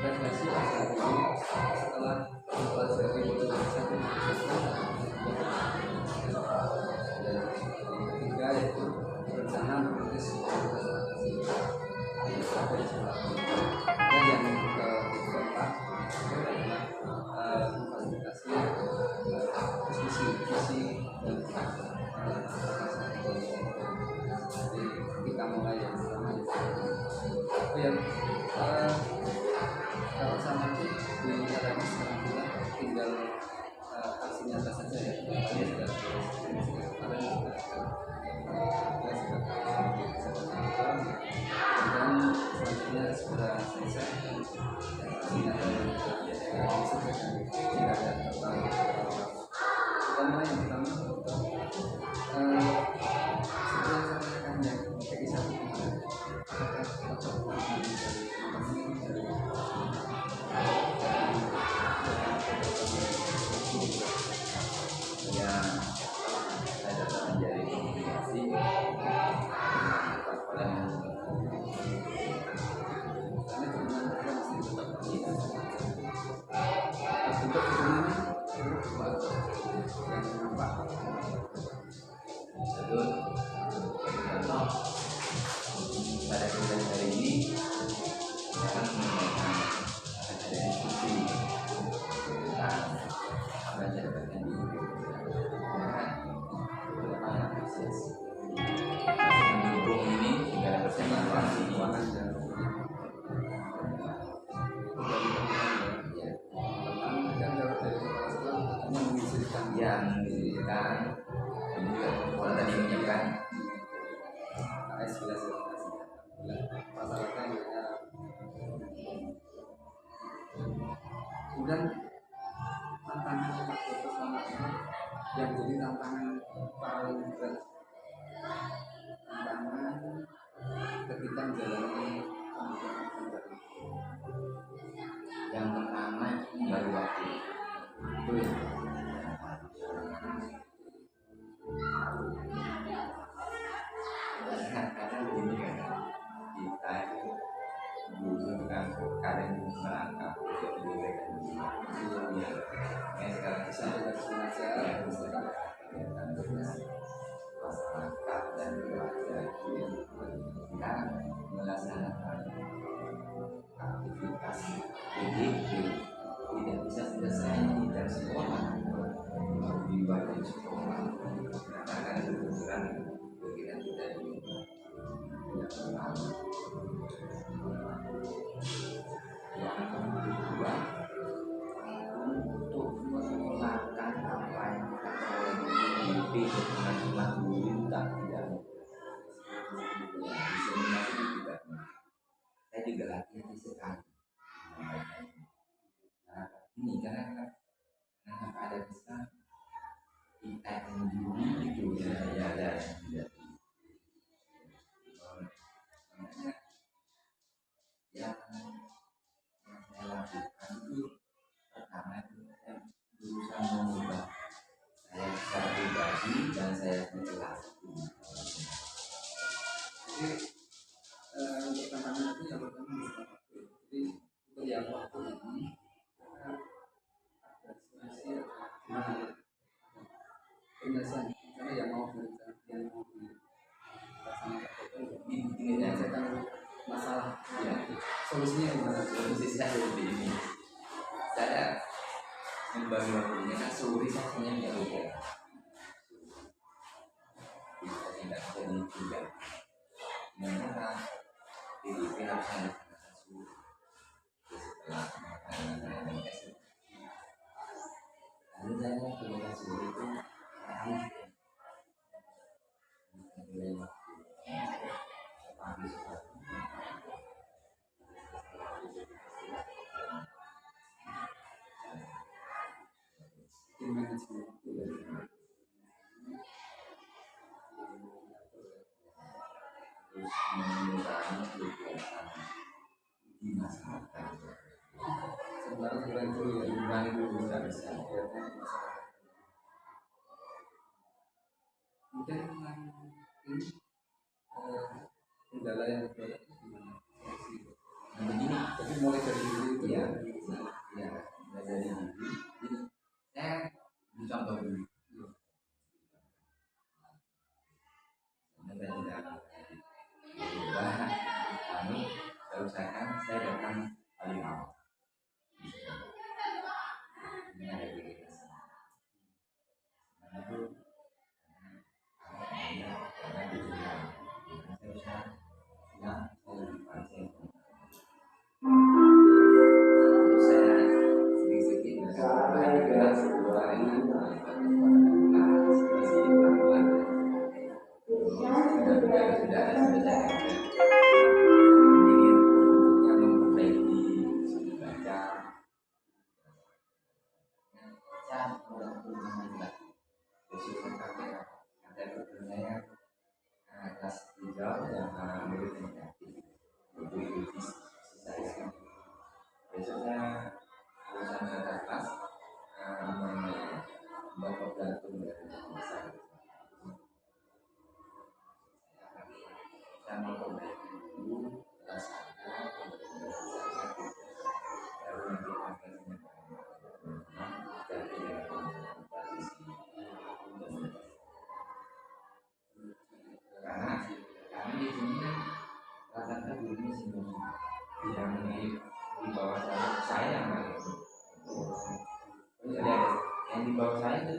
refleksi saat ini setelah mempelajari satu ketiga yaitu rencana merintis investasi dan yang keempat adalah memfasilitasi diskusi dan jadi kita mulai yang pertama yang kalau sama itu di adanya sekarang juga tinggal aksi nyata saja ya. Ini sudah kemarin dan selanjutnya sudah selesai aksi nyata yang tidak ada terlalu pertama yang pertama setelah saya katakan yang PI satu apakah cocok dari ya saya dapat menjadi komunikasi pada kesempatan hari ini akan menyampaikan ada diskusi tentang apa yang dapatkan di beberapa proses mendukung ini segala persiapan keuangan dan yang disediakan ini kalau tadi menyiapkan AS jelas masalahnya kemudian tantangan Pak Toto selama ini yang jadi tantangan paling berat tantangan ketika menjalani pendidikan yang pertama baru waktu itu kadang begini kan kita itu dulu kan kadang merangkap sebelumnya sekarang bisa sengaja masyarakat dan keluarga kita melaksanakan aktivitas PDP tidak bisa selesai dari sekolah di bawah sekolah karena kan kebetulan kegiatan kita ini tidak pernah yang kedua untuk mengeluarkan apa yang kita peroleh di PDP dengan jumlah guru tak tidak diseminasi tidak saya juga latihan sekali nah ini karena ada besar kita menjadi itu ya tidak makanya yang saya lakukan itu pertama itu saya berusaha mengubah saya secara pribadi dan saya menjelaskan jadi untuk tantangan itu yang pertama jadi untuk yang waktu ini penyelesaian karena yang mau dilaksanakan masalah ya solusinya gimana? Solusi saya seperti ini saya membagi waktunya kan sore saatnya nggak ada bisa tidak jadi juga karena PDP harus ada setelah makanan saya dan esok lalu saya keluar sore itu mulai waktu pagi seperti tim manajemen terus mengurangi kegiatan di masyarakat sementara bulan dulu ya mengurangi dulu nggak bisa kemudian yang ini kendala yang berat gimana? nah begini Jadi mulai dari dulu itu iya iya belajar dari diri. Jadi saya contoh dulu saya tidak berubah kami saya usahakan saya datang paling awal ini ada aktivitas itu karena di sini saya usaha ya saya lebih pasti saya sedikit-sedikit dari sebuah ini sudah ingin yang memperbaiki baca saya kurang lagi khususnya ada berkenanya kelas 3 yang murid negatif untuk ikuti saya besoknya urusan kata kelas membawa gantung dari saya saya mau perbaiki dulu kelas 1 kemudian saya baru nanti akan dan tidak karena kami di sini rata-rata gurunya semua yang di bawah saya jadi yang di bawah saya itu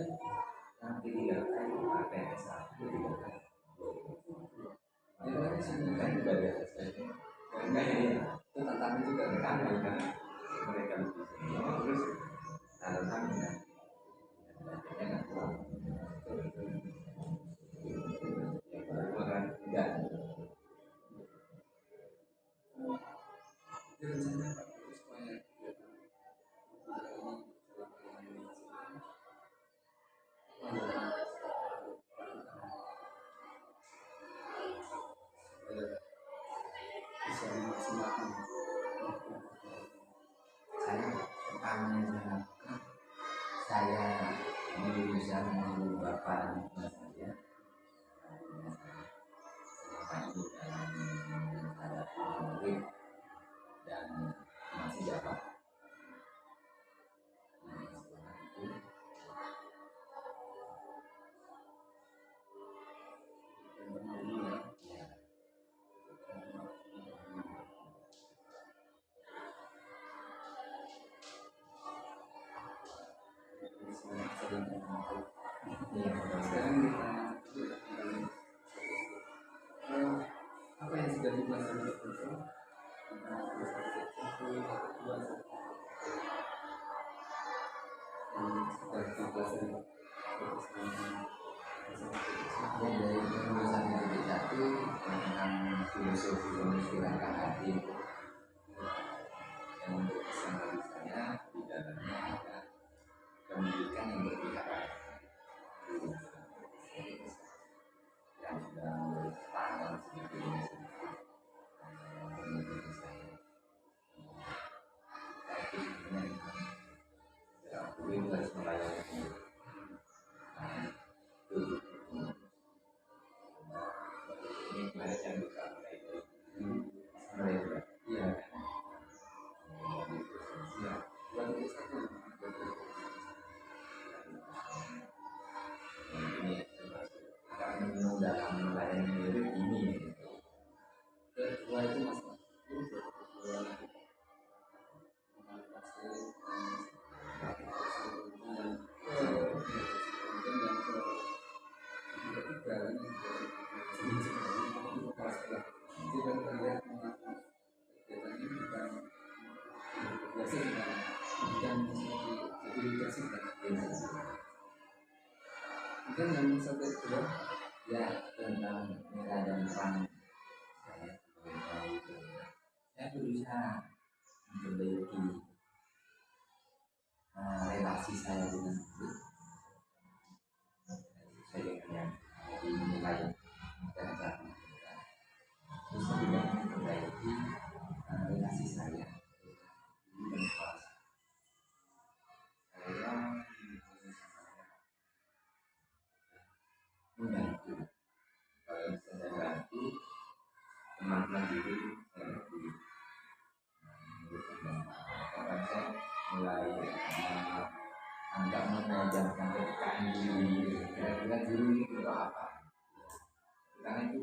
yang ketiga kali APS 1 kan sebenarnya juga ada enggak ya itu tantangan juga kan mereka terus kalau kami kan belajarnya nggak kurang ya enggak saya pertama saya berusaha menunggu bapak saja maju dalam menghadapi murid dan masih dapat setelah itu ya sekarang apa yang sudah dipelajari betul satu dua sudah dipelajari ya dari penulisan yang satu tentang filosofi pemikiran Kahati yang untuk kesan di dalamnya ada pendidikan yang berpihak yang sudah bertahan sedikit demi sedikit menjadi saya itu sebenarnya tidak boleh harus melayani ini mereka yang buka mereka iya ya ini kami dalam melayani diri ini kedua itu masalah dan yang sampai kedua ya tentang nilai dan peran saya saya berusaha memperbaiki relasi saya dengan guru saya dengan yang dinilai dan cara terus juga memperbaiki relasi saya dengan kelas saya membantu kalau bisa saya bantu teman-teman diri saya lebih mulai anggap mengajarkan PPKN dulu, kira-kira guru itu apa? Karena itu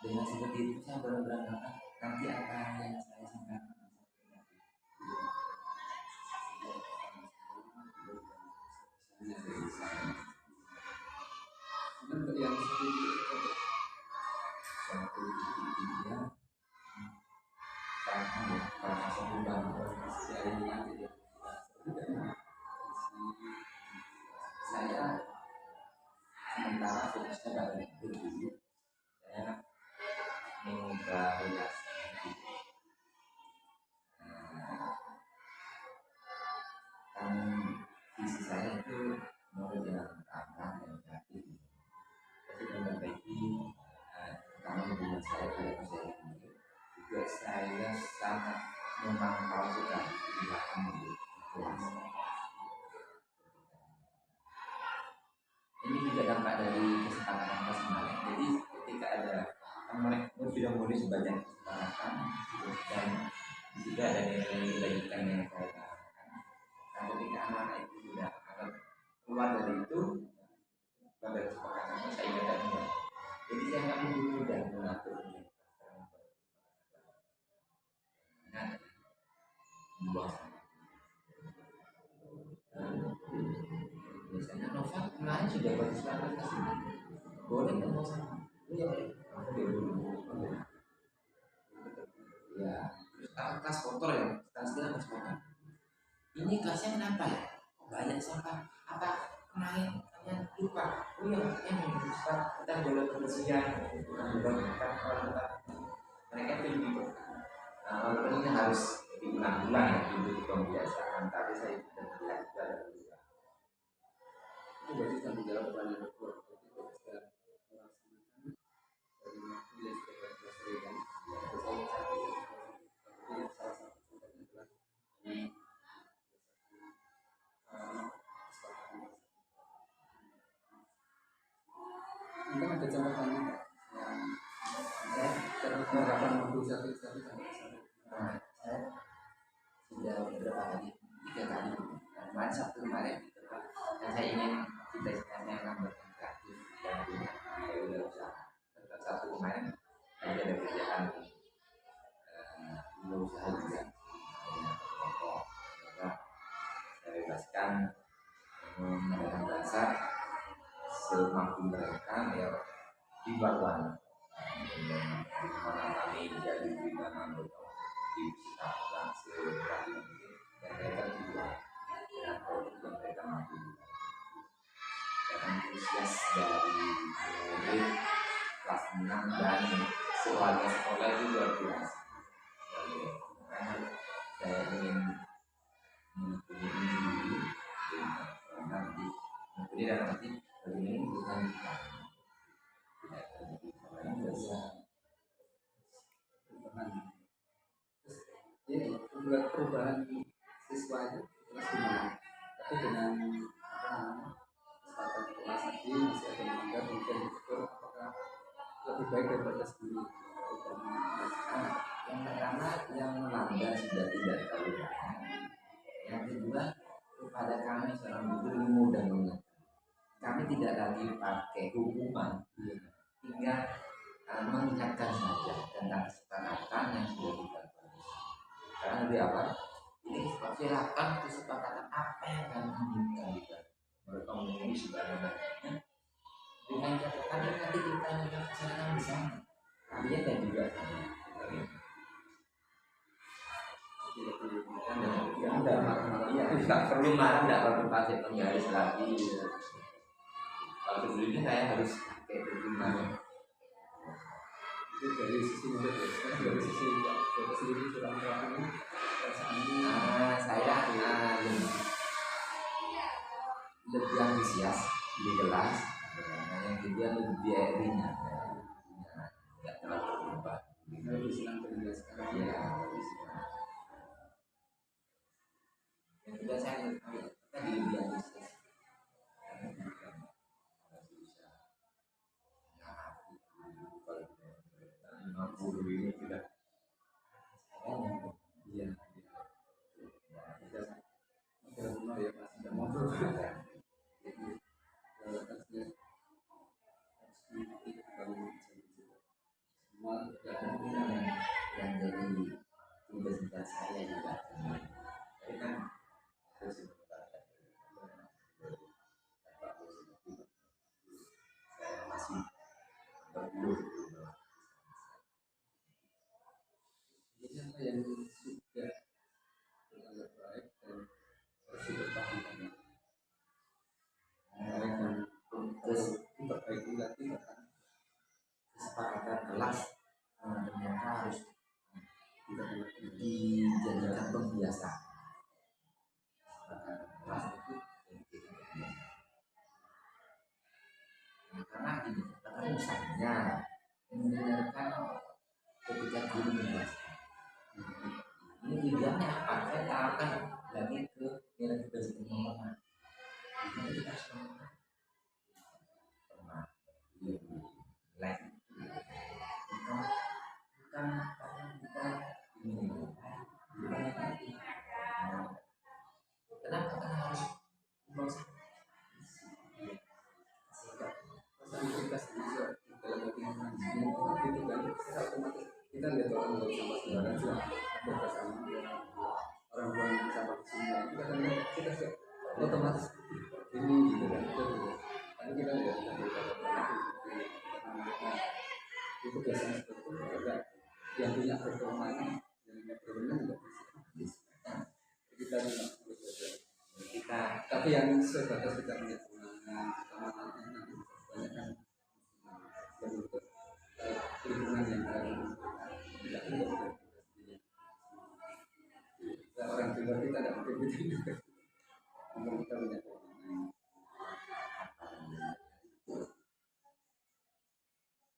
dengan seperti itu saya benar-benar nanti apa yang saya sampaikan. Untuk yang seperti itu Satu tiga karena satu bangku saya sementara fokusnya pada itu dulu. Saya mengevaluasi kan visi saya itu murid yang ramah dan kreatif. Jadi memperbaiki pertama hubungan saya dengan saya sendiri. Juga saya sangat memantau sekali kebijakan di kelas. Ini juga dampak dari kesepakatan kelas kemarin. Jadi ketika ada mereka sudah mulai sebanyak kesepakatan dan juga ada nilai kebaikan yang saya katakan. Dan ketika anak-anak itu sudah keluar dari itu, pada kesepakatan saya ingat semua. Jadi saya nggak mudah mengatur biasanya Nova kemarin sudah berkesempatan ke sini, boleh nggak mau sama? Iya, aku dulu. Ya, sekarang kelas kotor ya, sekarang kelas kotor. Ini kelasnya kenapa ya? Banyak sampah. Apa kemarin kalian lupa? Oh iya, yang Ustaz kita boleh kebersihan, bukan kita mereka itu begitu. Walaupun ini harus diulang-ulang ya, dulu pembiasaan, tapi saya tidak belajar. itu berarti tanggung jawab banyak keluar. Jadi kalau saya melaksanakan dari waktu yang sudah berselesaikan, saya salah satu contohnya adalah mungkin ada catatan juga yang saya penerapan waktu satu sampai Saya sudah beberapa kali, 3 kali, kemarin Sabtu kemarin dan saya ingin kita istilahnya akan berkreatif dan punya usaha. Tetap Sabtu kemarin ada kerjaan usaha juga, kelompok saya bebaskan mengadakan bahasa semampu mereka ya di Barwan di mana kami menjadi bidang di sekitar seberapa mungkin dan mereka juga dengan produk yang mereka mampu dan antusias dari murid kelas 6 dan sekeluarga sekolah itu luar biasa. Karena saya ingin mempunyai ini dulu nanti mempunyai dalam arti begini bukan tidak terjadi orang biasa perubahan. Terus ya buat perubahan siswa itu terus gimana? Tapi dengan apa namanya kesempatan kelas tadi masih ada yang melanggar mungkin itu apakah lebih baik daripada sebelumnya? yang pertama yang melanggar sudah tidak terlalu banyak. Yang kedua kepada kami seorang guru ilmu dan mengingatkan kami tidak lagi pakai hukuman, tinggal mengingatkan saja tentang kesepakatan yang sudah kita buat. Karena lebih apa? Ini silakan kesepakatan apa yang kami inginkan kita berkomunikasi sebanyak-banyaknya dengan catatan yang nanti kita laksanakan di sana. Kalian dan juga kami. Tidak perlu marah, tidak perlu pakai penggaris lagi. Kalau sebelumnya saya harus pakai pertimbangan. Itu dari sisi murid ya, sekarang dari sisi dari sendiri kurang ini perasaannya Saya lebih antusias di kelas, yang kedua lebih ringan, tidak terlalu berubah. lebih senang kerja sekarang Ya, ya. yang kedua saya tadi lebih antusias. Guru ini tidak Iya. sudah beranggap baik dan harus dipertahankan baik dan terus diperbaiki lagi bahkan kesepakatan kelas ternyata harus dijadikan pembiasaan. Kelas itu karena ini karena misalnya mendengarkan ketika guru menjelaskan ini tujuannya apa? Saya akan lagi ke nilai belajar pemahaman. Ini kita harus pemahaman nilai bukan ini kenapa kan harus fasilitas bisa dalam lingkungan itu kan secara otomatis kita lihat orang buang sampah sembarangan juga bersama orang buang sampah sembarangan kita kan kita otomatis ini gitu kan tapi kita lihat itu biasanya seperti itu ada yang punya performanya yang berwenang juga bisa kita juga harus belajar kita tapi yang sebatas kita punya kewenangan banyak kan bentuk lingkungan yang tidak terbentuk orang tua kita tidak mungkin begitu kita punya kewenangan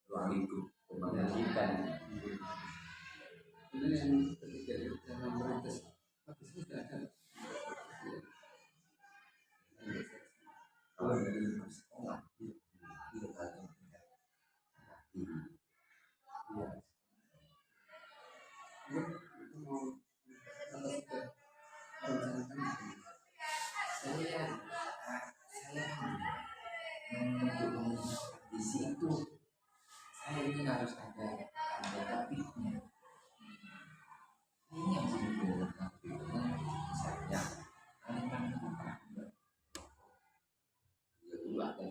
ruang lingkup pembagian ini yang ketiga cara merintis habis itu tidak ada kalau dari sekolah di lembaga di situ saya ini harus ada topiknya ini yang dibutuhkan misalnya tentang ya dulu ada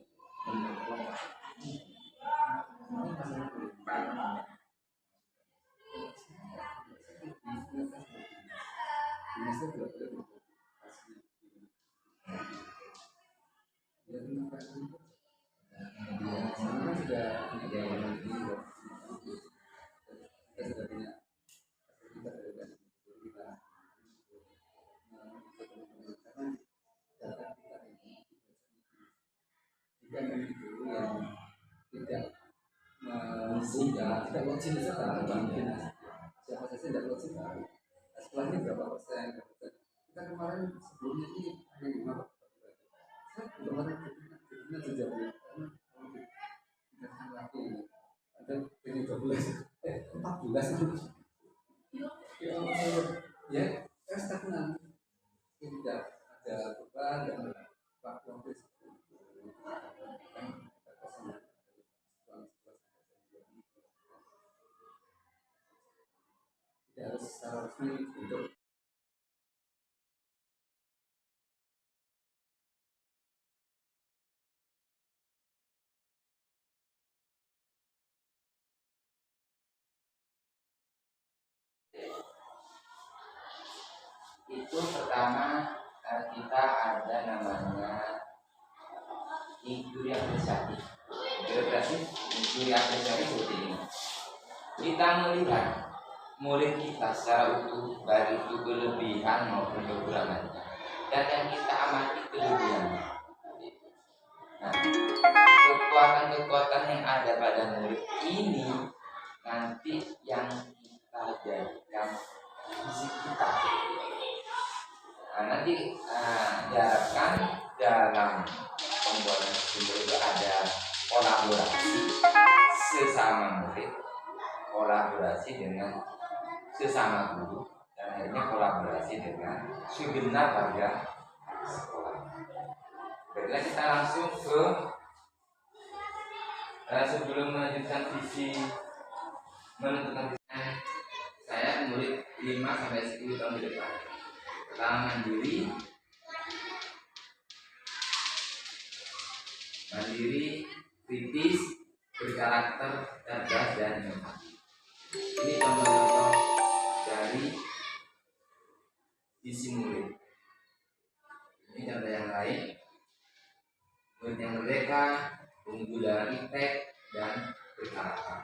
tidak wajib sekarang mungkin siapa saja tidak wajib sekolahnya berapa persen kita kemarin sebelumnya ini hanya 5%. Kemarin kita 30 karena kita lagi ada ini 14 ya stagnan tidak ada beban dan waktu harus secara resmi untuk itu pertama kita ada namanya injury apresiatif. Injury apresiatif seperti ini. Kita melihat murid kita secara utuh, baik itu kelebihan maupun kekurangannya, dan yang kita amati kelebihannya. Nah, kekuatan-kekuatan yang ada pada murid ini nanti yang kita jadikan fisik kita. Nah, nanti diharapkan dalam pembuatan sumber itu ada kolaborasi sesama murid, kolaborasi dengan sesama guru, dan akhirnya kolaborasi dengan segenap warga sekolah. Baiklah, kita langsung ke sebelum melanjutkan visi menentukan visi, saya murid 5-10 tahun ke depan. Pertama, mandiri, kritis, berkarakter, cerdas, dan empati. Ini contoh-contoh dari visi murid. Ini contoh yang lain. Murid yang merdeka, unggul dalam iptek dan berkarakter.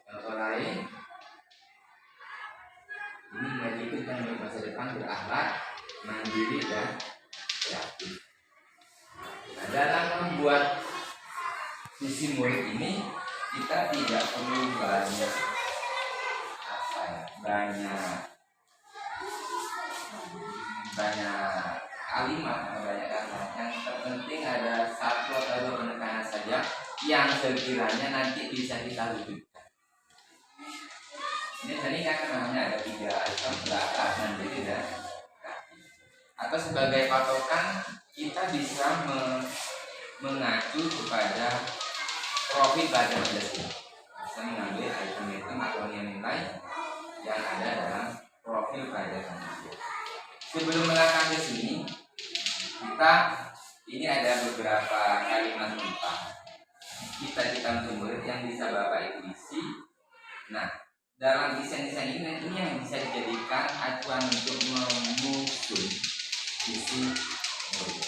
Contoh lain, ini mengikuti dan masa depan berakhlak, mandiri dan kreatif. Nah, dalam membuat visi murid ini kita tidak perlu banyak kalimat, banyak kata. Yang terpenting ada satu atau dua penekanan saja yang sekiranya nanti bisa kita wujudkan. Ini tadi kan namanya ada 3 item, berakhlak, mandiri dan kreatif. Atau sebagai patokan kita bisa mengacu kepada profil belajar Pancasila. Bisa mengambil item-item atau nilai yang ada dalam profil belajar Pancasila. Sebelum melangkah ke sini, ini ada beberapa kalimat kita untuk murid yang bisa Bapak Ibu isi. Nah, dalam desain-desain ini yang bisa dijadikan acuan untuk menyusun visi murid.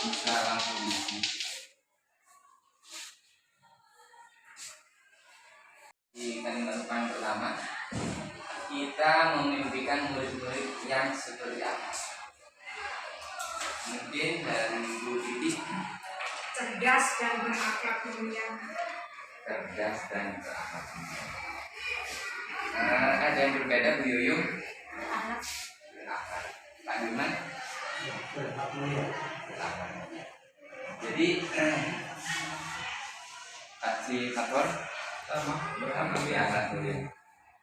Bisa langsung diisi. Di kalimat depan pertama, kita memimpikan murid-murid yang seperti apa? Mungkin dari Bu Titi. Cerdas dan berakhlak mulia. Cerdas dan berakhlak mulia. Ada yang berbeda Bu Yuyung? Berakhlak. Pak Dirman? Berakhlak mulia. Jadi Pak Fator Sama. berakhlak mulia.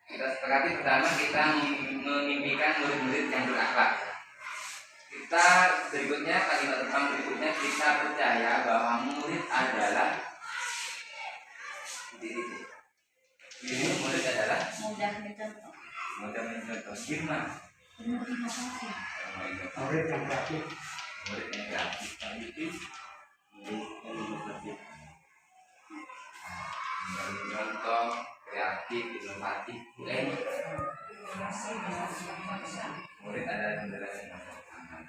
Kita sepakati pertama kita memimpikan murid-murid yang berakhlak. Kita berikutnya kalimat depan berikutnya kita percaya bahwa murid adalah ini murid adalah Mudah dicontoh. mudah mencontoh. Firman Berinovasi. Murid yang kreatif. murid yang kreatif contoh kreatif, inovatif, murid adalah generasi masa depan.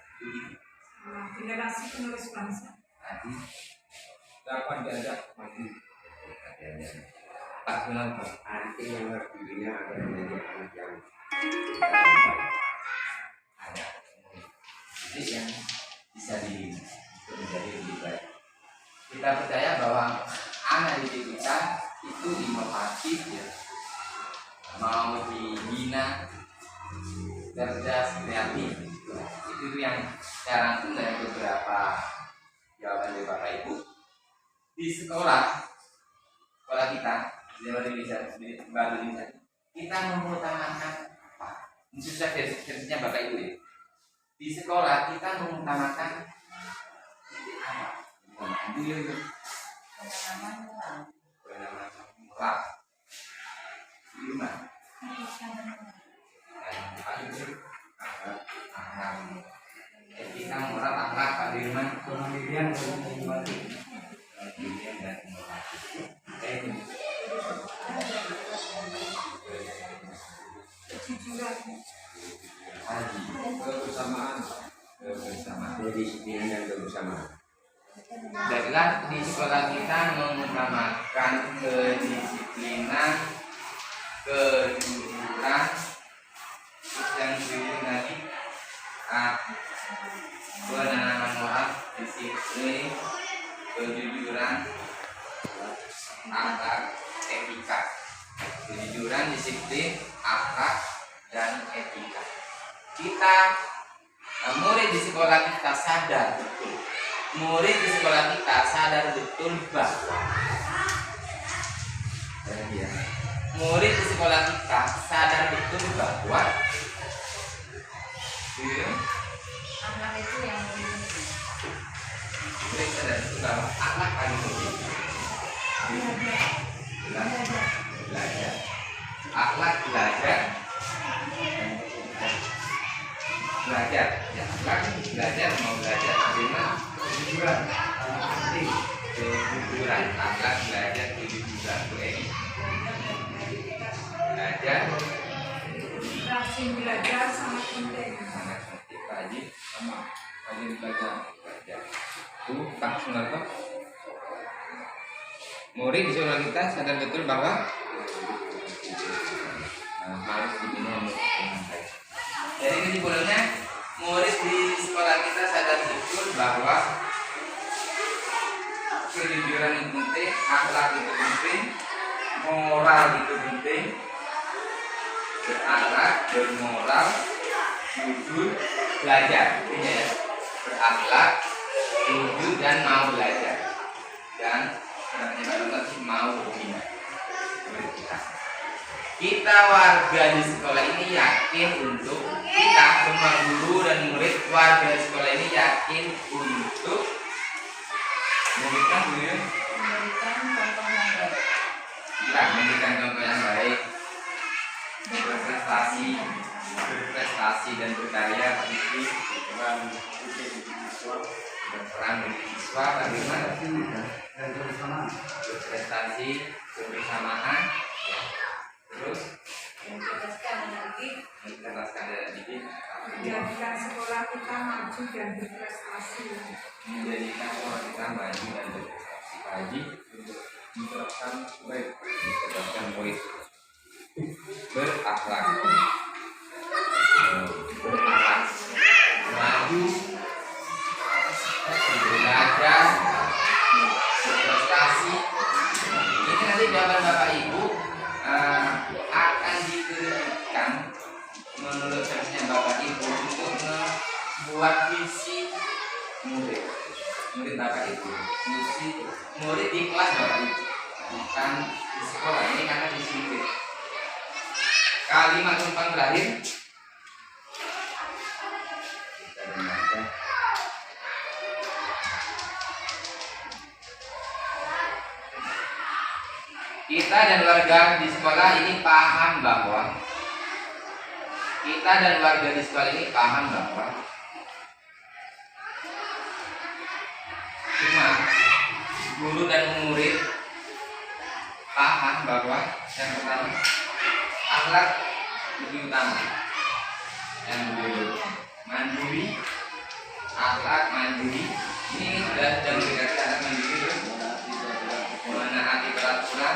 Generasi penerus bangsa. Tadi Dapat diajak maju. Pak Sunanto Nanti yang harus dibina agar menjadi anak yang ada jadi yang bisa dibina untuk menjadi lebih baik. Kita percaya bahwa anak didik kita itu inovatif ya, mau dibina, cerdas, kreatif. Itu yang saya rangkum dari beberapa jawaban dari Bapak Ibu. Di sekolah kita di Indonesia kita mengutamakan apa? Ini susah versinya Bapak Ibu ya. Di sekolah kita mengutamakan apa? Itu moral. Di rumah. Etika moral akhlak Pak Dirman. Kemandirian dan inovasi. Kemandirian dan inovasi. Kebersamaan. kedisiplinan dan kebersamaan. Baiklah, di sekolah kita mengutamakan kedisiplinan, kejujuran, yang jujur tadi, penanaman moral, disiplin, kejujuran, akhlak, etika. Kejujuran, disiplin, akhlak, dan etika. Kita murid di sekolah kita sadar betul. Murid di sekolah kita sadar betul bahwa murid di sekolah kita sadar betul bahwa Akhlak itu yang lebih murid sadar betul bahwa akhlak paling penting. Belajar. Akhlak belajar. Ya, akhlak belajar mau belajar bagaimana? Kejujuran. Kejujuran, akhlak belajar kejujuran, belajar rajin belajar sangat penting. sangat penting. Pak Haji sama rajin belajar. Itu Pak Sunarto. Murid di sekolah kita sadar betul bahwa harus dibina dengan baik. Jadi kesimpulannya, murid di sekolah kita sadar betul bahwa kejujuran itu penting, akhlak itu penting, moral itu penting, berakhlak, bermoral, jujur, belajar. Intinya ya, berakhlak, jujur dan mau belajar. Dan mau berbina. Kita warga di sekolah ini yakin untuk kita semua guru dan murid warga di sekolah ini yakin untuk memberikan Contoh yang baik. kita memberikan contoh yang baik, berprestasi dan berkarya itu berperan menjadi siswa bagaimana berprestasi kebersamaan, terus Mencerdaskan anak didik, mencerdaskan anak didik, menjadikan sekolah kita maju dan berprestasi. menjadikan sekolah kita maju dan berprestasi. Pak Haji untuk menerapkan baik, mencerdaskan murid, berakhlak, maju, belajar, berprestasi. Ini nanti jawaban Bapak Ibu akan diberikan menurut versinya Bapak Ibu untuk membuat visi murid Bapak Ibu, visi murid di kelas Bapak Ibu, bukan di sekolah. Ini karena di sini kalimat numpang terakhir kita dengarkan. Kita dan warga di sekolah ini paham bahwa cuma guru dan murid paham bahwa yang pertama akhlak lebih utama, yang kedua mandiri, akhlak mandiri. Ini sudah mendekati anak mandiri terus menaati peraturan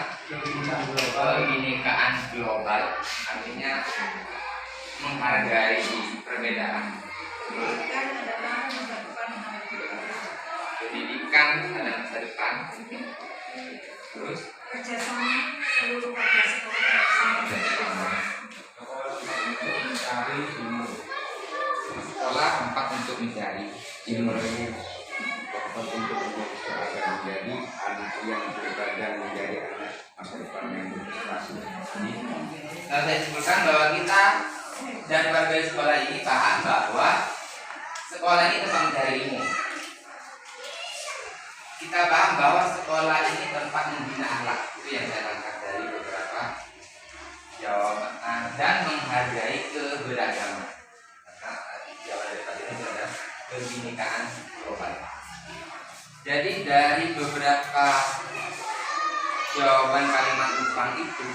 kebinekaan global, artinya menghargai perbedaan. Pendidikan adalah masa depan anak didik. Pendidikan adalah masa depan. Terus Kerjasama seluruh warga sekolah sangat penting. sekolah tempat untuk mencari ilmu. Tempat untuk agar menjadi anak yang beribadah, menjadi anak masa depan yang berprestasi. Kalau saya simpulkan bahwa kita dan warga di sekolah ini paham bahwa sekolah ini tempat mencari ilmu. Kita paham bahwa sekolah ini tempat membina akhlak. Itu yang saya tangkap dari beberapa jawaban dan menghargai keberagaman. Karena jawaban dari Pak ini adalah kebinekaan global. Jadi dari beberapa jawaban kalimat numpang itu,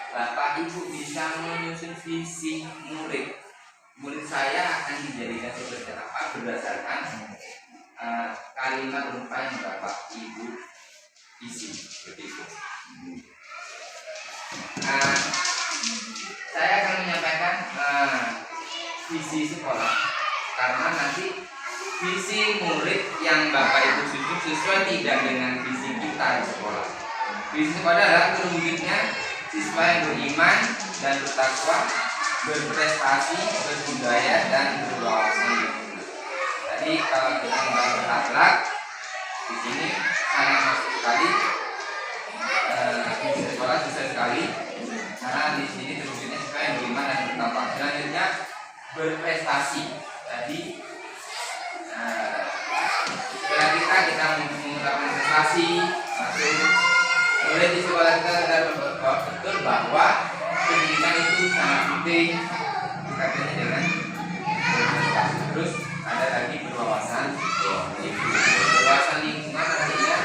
Bapak Ibu bisa menyusun visi murid. Murid saya akan dijadikan seperti apa berdasarkan kalimat numpang yang Bapak Ibu isi seperti itu. Saya akan menyampaikan visi sekolah karena nanti visi murid yang Bapak Ibu susun sesuai tidak dengan visi kita di sekolah. Visi sekolah adalah terwujudnya siswa yang beriman dan bertakwa, berprestasi, berbudaya dan berwawasan. Jadi kalau kita membahas akhlak di sini sangat masuk sekali. Visi sekolah susah sekali karena di sini terwujudnya siswa yang beriman dan bertakwa. Selanjutnya berprestasi. Tadi setelah kita mengutarakan prestasi, masuk mulai di sekolah kita sadar betul bahwa pendidikan itu sangat penting. Kaitannya dengan berprestasi. Terus ada lagi berwawasan lingkungan artinya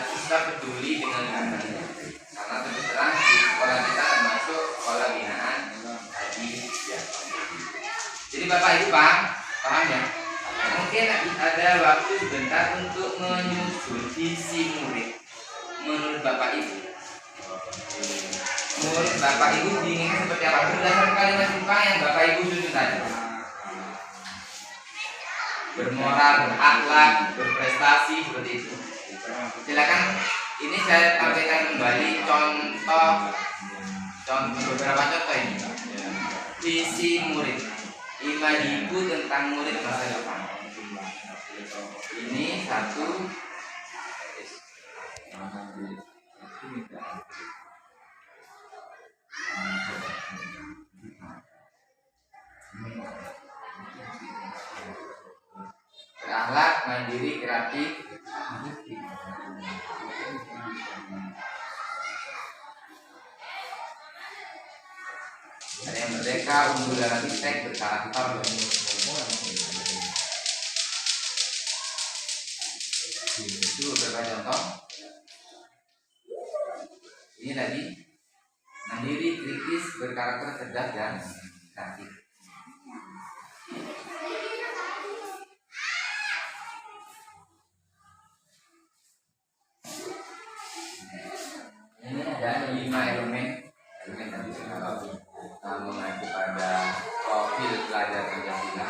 kita peduli dengan lingkungannya. Karena terus terang di sekolah kita termasuk sekolah binaan. Jadi Bapak Ibu paham ya? Mungkin ada waktu sebentar untuk menyusun visi murid. Menurut Bapak Ibu, menurut Bapak Ibu diinginkan seperti apa? Berdasarkan kalimat simpang yang Bapak Ibu susun tadi. Bermoral, berakhlak, berprestasi seperti itu. Silakan, ini saya tampilkan kembali beberapa contoh ini. Visi murid, imajinku tentang murid masa depan. Ini satu. Berakhlak, mandiri, kreatif. Ada yang merdeka, unggul dalam iptek, berkarakter. Itu beberapa contoh. Ini tadi mandiri, kritis, berkarakter, cerdas, dan kreatif. Ini ada 5 elemen tadi kalau mengacu pada profil pelajar Pancasila.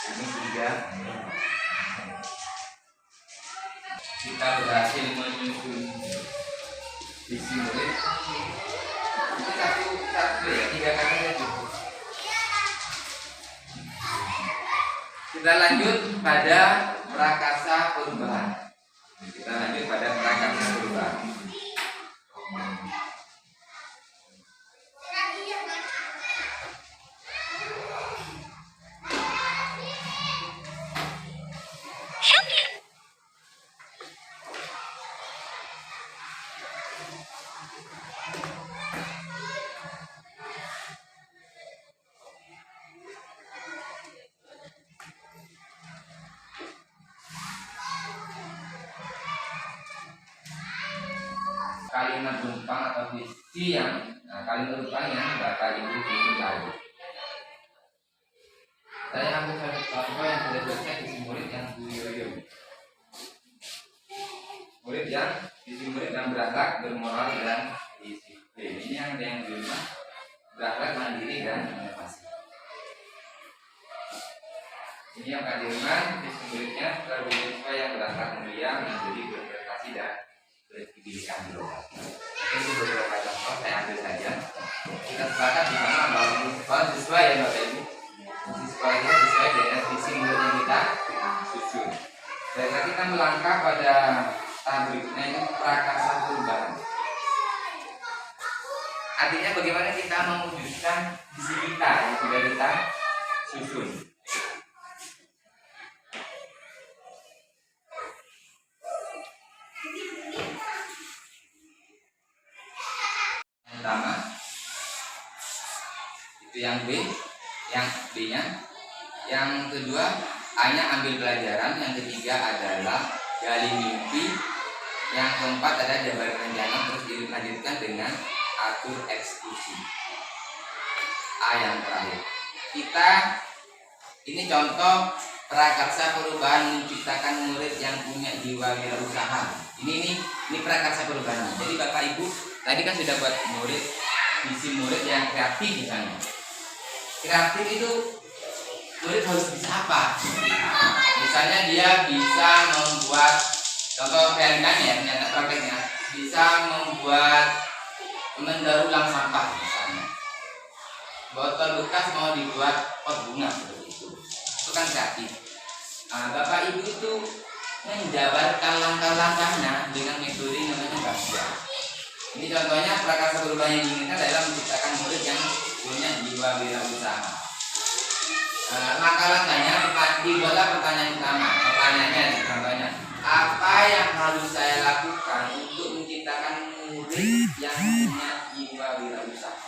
Ini 3. Kita berhasil menyusun visi murid. Itu satu ya, 3 kali saja. Kita lanjut pada prakarsa perubahan. Kalimat penumpang atau visi yang kalimat penumpang yang Bapak Ibu susun tadi. Saya ambil satu contoh yang sudah selesai visi murid yang Bu Yoyo. Murid yang visi murid yang berakhlak, bermoral dan disiplin. Ini yang ada yang di rumah, berakhlak, mandiri dan inovasi. Ini yang ada di rumah, visi muridnya bersiswa yang berakhlak mulia, mandiri, berprestasi dan berpendidikan global. Itu beberapa contoh saya ambil saja. Kita sepakat di mana bahwa siswa ya Bapak Ibu, siswa ini sesuai dengan visi murid yang kita susun. Baiklah, kita melangkah pada tahap berikutnya, ini prakarsa perubahan. Artinya bagaimana kita mewujudkan visi kita yang sudah kita susun. Pertama itu yang B, yang B-nya. Yang kedua A-nya ambil pelajaran. Yang ketiga adalah gali mimpi. Yang keempat ada jabar rencana, terus dilanjutkan dengan atur eksekusi. A yang terakhir. Kita ini contoh prakarsa perubahan menciptakan murid yang punya jiwa wirausaha. Ini prakarsa perubahan. Jadi Bapak Ibu tadi kan sudah buat murid, visi murid yang kreatif misalnya. Kreatif itu murid harus bisa apa? Misalnya dia bisa membuat, contoh realitanya ya, ternyata prakteknya bisa membuat mendaur ulang sampah misalnya. Botol bekas mau dibuat pot bunga seperti itu. Itu kan kreatif. Nah, Bapak Ibu itu menjabarkan langkah-langkahnya dengan metode namanya Bagja. Ini contohnya prakarsa perubahan yang diinginkan adalah menciptakan murid yang punya jiwa wirausaha. Langkah-langkahnya dibuatlah pertanyaan utama. Pertanyaannya contohnya, apa yang harus saya lakukan untuk menciptakan murid yang punya jiwa wirausaha?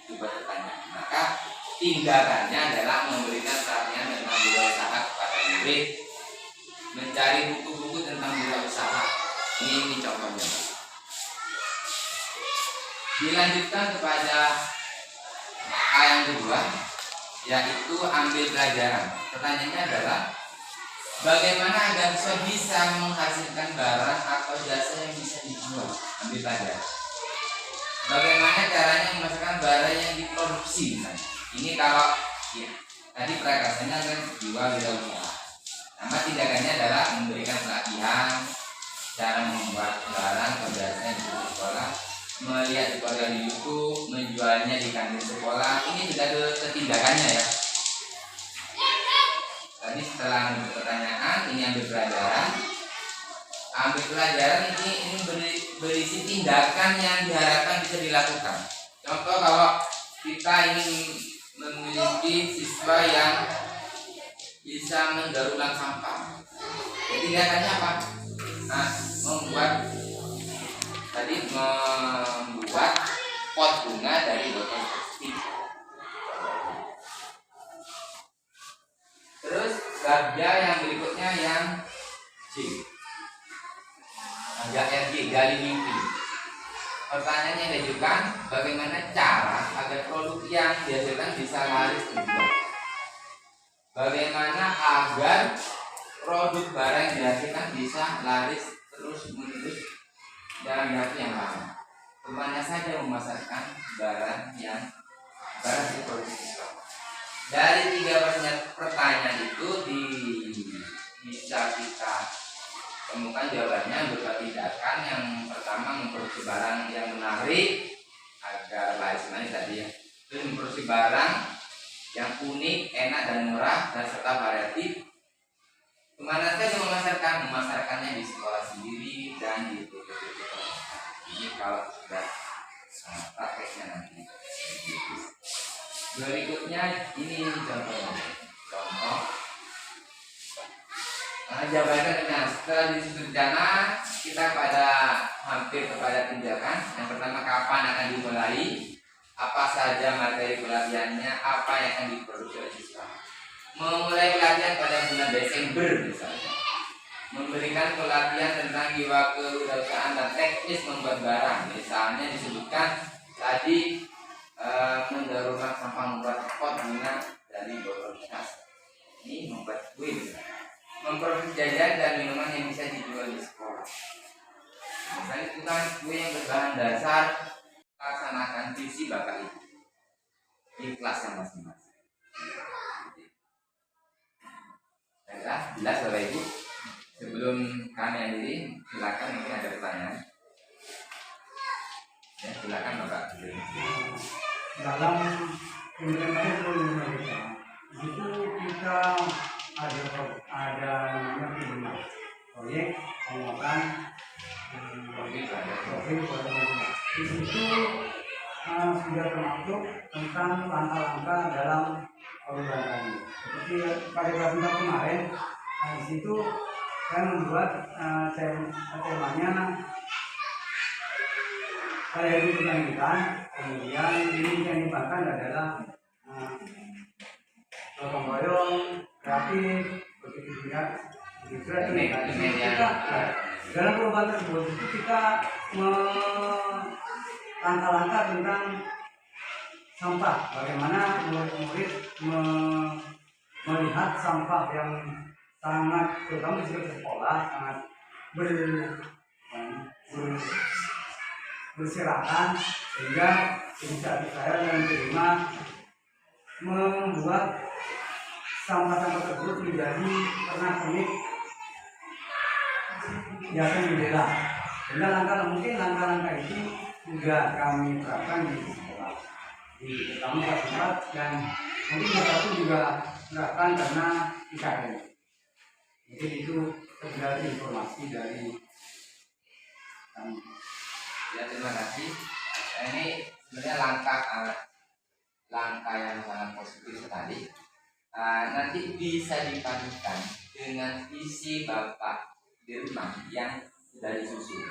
Itu pertanyaan. Maka tindakannya adalah memberikan pelatihan tentang wirausaha kepada murid, mencari buku-buku tentang wirausaha. Ini contohnya. Dilanjutkan kepada A yang kedua, yaitu ambil pelajaran. Pertanyaannya adalah bagaimana agar bisa menghasilkan barang atau jasa yang bisa dijual. Ambil pelajaran. Bagaimana caranya menghasilkan barang yang diproduksi misalnya. Ini kalau ya, tadi prakasanya kan jual wirausaha. Nama tindakannya adalah memberikan pelatihan cara membuat barang atau jasa yang bisa di sekolah, melihat tutorial di YouTube, menjualnya di kantin sekolah. Ini juga tindakannya ya. Tadi setelah pertanyaan, ini ambil pelajaran. Ambil pelajaran ini berisi tindakan yang diharapkan bisa dilakukan. Contoh kalau kita ingin memiliki siswa yang bisa mendaur ulang sampah, jadi tindakannya apa? Nah, membuat pot bunga dari botol plastik. Terus gabja yang berikutnya yang C. Agak RG, gali mimpi. Pertanyaannya yang diajukan, bagaimana cara agar produk yang dihasilkan bisa laris terjual? Bagaimana agar produk barang yang dihasilkan bisa laris terus menerus dalam waktu yang lama? Kemana saja memasarkan barang diproduksi? Dari 3 pertanyaan itu bisa kita temukan jawabannya berupa tindakan. Yang pertama, memproduksi barang yang menarik agar laris manis tadi ya. Terus memproduksi barang yang unik, enak dan murah dan serta variatif. Kemana saja memasarkannya di sekolah sendiri dan di toko-toko. Ini kalau sudah prakteknya nanti. Berikutnya ini contoh. Jawabannya setelah disusun rencana, kita hampir kepada tindakan. Yang pertama, kapan akan dimulai, apa saja materi pelatihannya, apa yang akan diproduksi oleh siswa. Memulai pelatihan pada bulan Desember misalnya. Memberikan pelatihan tentang jiwa kewirausahaan dan teknis membuat barang. Misalnya disebutkan tadi mendaur ulang sampah, membuat pot bunga dari botol bekas. Ini membuat kue. Memproduksi jajan dan minuman yang bisa dijual di sekolah. Misalnya tukang kue yang berbahan dasar, laksanakan visi bapak ibu di kelas yang masing-masing. Jelas Bapak Ibu? Sebelum kami akhiri, silakan mungkin ada pertanyaan. Ya, silakan Bapak. Dalam implementasi program kita, itu kita ada namanya proyek penguatan profil program. Di situ sudah termasuk tentang langkah-langkah dalam program tadi. Seperti pada webinar kemarin, di situ saya membuat temanya saya itu berlanjutan. Kemudian ini yang dibahas adalah gotong royong, kreatif, begitu juga. Kita dalam perubahan tersebut itu kita langkah-langkah tentang sampah. Bagaimana murid-murid melihat sampah yang sangat, terutama di sekolah, sangat berserakan, sehingga inisiatif saya dan terima membuat sampah-sampah tersebut menjadi pernak-pernik hiasan jendela. Sehingga langkah-langkah itu juga kami terapkan di sekolah, di terutama kelas 4, dan mungkin kelas 1 juga terapkan karena IKN. Jadi itu sebenarnya informasi dari kami. Ya, terima kasih. Ini sebenarnya langkah yang sangat positif sekali. Nanti bisa dipadukan dengan visi Bapak di rumah yang sudah disusun,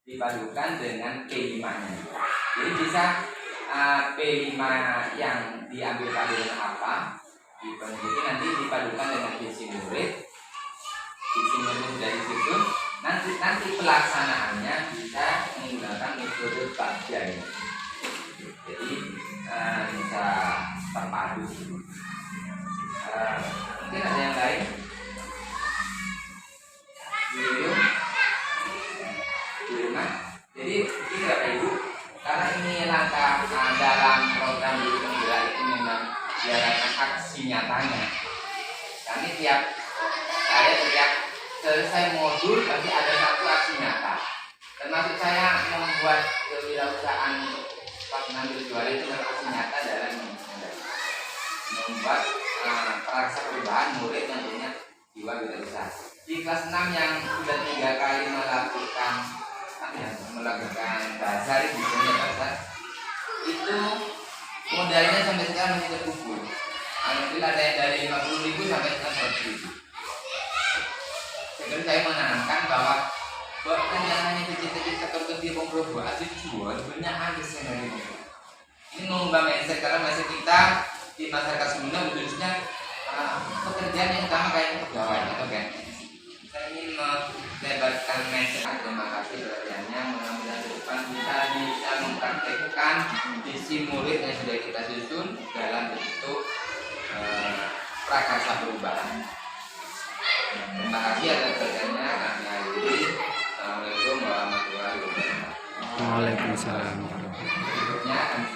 dipadukan dengan P5-nya. Jadi bisa P5 yang diambil pelajaran apa, dipenjudi nanti dipadukan dengan visi murid. Visi murid sudah disusun. Nanti pelaksanaannya bisa menggunakan metode Pak Jaya. jadi bisa terpadu. Mungkin ada yang lain? Di rumah. Jadi ini Bapak Ibu, karena ini langkah dalam program Guru Penggerak itu memang diadakan aksi nyatanya. Kami tiap selesai modul pasti ada satu aksi nyata. Termasuk saya membuat kewirausahaan pas mengambil juara itu aksi nyata dalam membuat perasa perubahan murid yang punya jiwa wirausaha. Di kelas 6 yang sudah 3 kali melakukan bazar, misalnya bazar, itu modalnya sampai sekarang masih terkubur. Alhamdulillah ada yang dari 50.000 sampai 100.000. Jadi saya menanamkan bahwa bahkan yang hanya kecil-kecil tertentu di Pemprobo asli jual banyak habis yang dari Pemprobo. Ini mengubah mindset karena mindset kita di masyarakat Sunda khususnya pekerjaan yang utama kayak pegawai atau kan. Saya ingin melebarkan mindset. Terima kasih perhatiannya. Mudah-mudahan ke depan kita bisa mempraktekkan visi murid yang sudah kita susun dalam bentuk prakarsa perubahan. Terima kasih atas perhatiannya. Kami akhiri. Assalamualaikum warahmatullahi wabarakatuh. Waalaikumsalam. Berikutnya kami